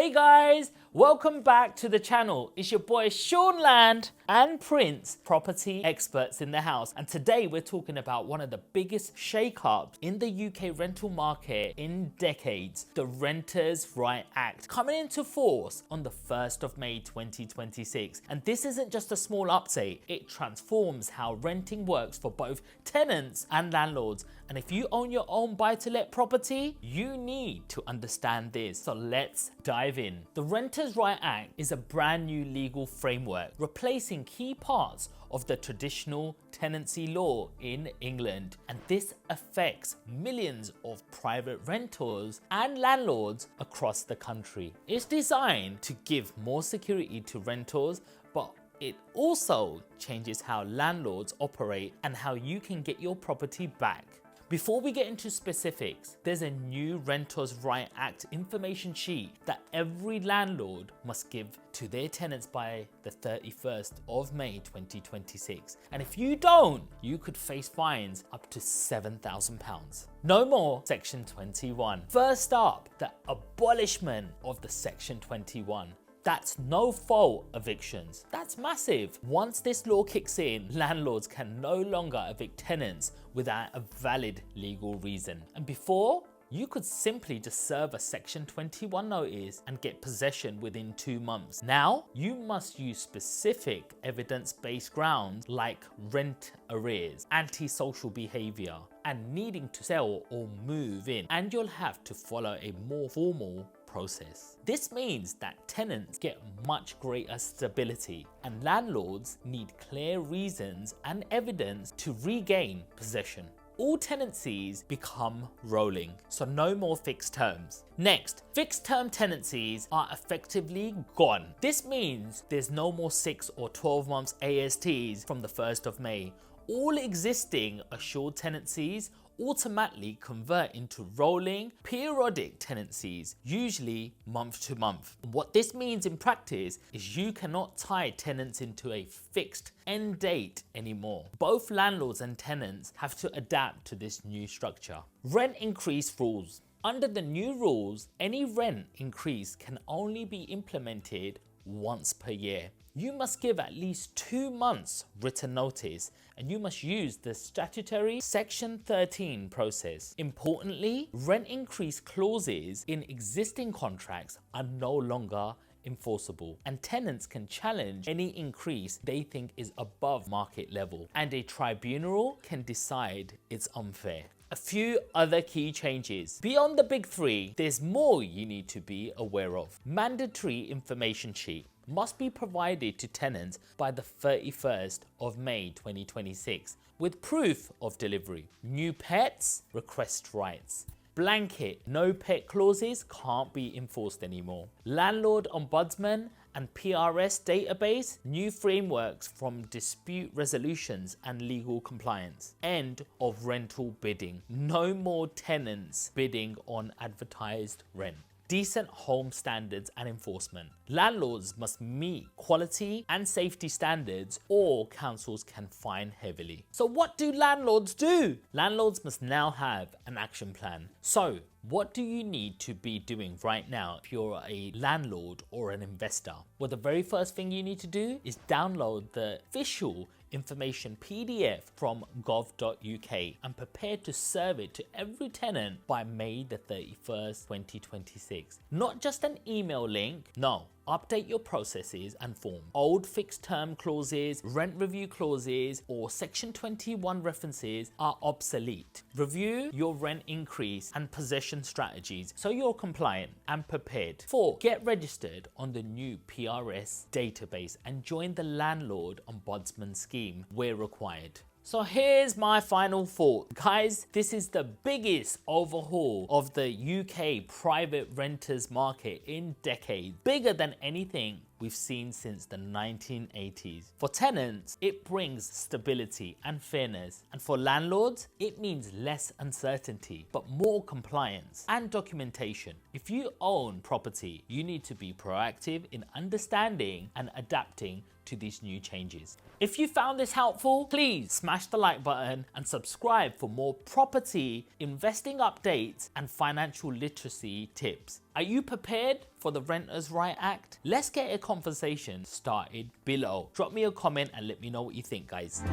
Hey guys, welcome back to the channel. It's your boy Sean Land and Prince, property experts in the house. And today we're talking about one of the biggest shake-ups in the UK rental market in decades, the Renters' Right Act, coming into force on the 1st of May 2026. And this isn't just a small update, it transforms how renting works for both tenants and landlords. And if you own your own buy-to-let property, you need to understand this. So let's dive in. The Renters' Right Act is a brand new legal framework replacing key parts of the traditional tenancy law in England. And this affects millions of private renters and landlords across the country. It's designed to give more security to renters, but it also changes how landlords operate and how you can get your property back. Before we get into specifics, there's a new Renters' Right Act information sheet that every landlord must give to their tenants by the 31st of May 2026. And if you don't, you could face fines up to £7,000. No more Section 21. First up, the abolishment of the Section 21. That's no fault evictions. That's massive. Once this law kicks in, landlords can no longer evict tenants without a valid legal reason. And before, you could simply just serve a Section 21 notice and get possession within 2 months. Now, you must use specific evidence-based grounds like rent arrears, antisocial behavior, and needing to sell or move in. And you'll have to follow a more formal process. This means that tenants get much greater stability and landlords need clear reasons and evidence to regain possession. All tenancies become rolling, so no more fixed terms. Next, fixed term tenancies are effectively gone. This means there's no more 6 or 12 months ASTs from the 1st of May. All existing assured tenancies automatically convert into rolling periodic tenancies, usually month to month. What this means in practice is you cannot tie tenants into a fixed end date anymore. Both landlords and tenants have to adapt to this new structure. Rent increase rules. Under the new rules, any rent increase can only be implemented once per year. You must give at least 2 months written notice and you must use the statutory Section 13 process. Importantly, rent increase clauses in existing contracts are no longer enforceable and tenants can challenge any increase they think is above market level and a tribunal can decide it's unfair. A few other key changes. Beyond the big three, there's more you need to be aware of. Mandatory information sheet must be provided to tenants by the 31st of May 2026 with proof of delivery. New pets, request rights. Blanket, no pet clauses can't be enforced anymore. Landlord Ombudsman and PRS database, new frameworks from dispute resolutions and legal compliance. End of rental bidding. No more tenants bidding on advertised rent. Decent home standards and enforcement. Landlords must meet quality and safety standards or councils can fine heavily. So what do landlords do? Landlords must now have an action plan. So what do you need to be doing right now if you're a landlord or an investor? Well, the very first thing you need to do is download the official information PDF from gov.uk and prepare to serve it to every tenant by May the 31st, 2026. Not just an email link, no. Update your processes and form. Old fixed term clauses, rent review clauses, or Section 21 references are obsolete. Review your rent increase and possession strategies so you're compliant and prepared. 4. Get registered on the new PRS database and join the Landlord Ombudsman scheme where required. So here's my final thought. Guys, this is the biggest overhaul of the UK private renters market in decades. Bigger than anything we've seen since the 1980s. For tenants, it brings stability and fairness. And for landlords, it means less uncertainty, but more compliance and documentation. If you own property, you need to be proactive in understanding and adapting to these new changes. If you found this helpful, please smash the like button and subscribe for more property, investing updates, and financial literacy tips. Are you prepared for the Renters' Right Act? Let's get a conversation started below. Drop me a comment and let me know what you think, guys.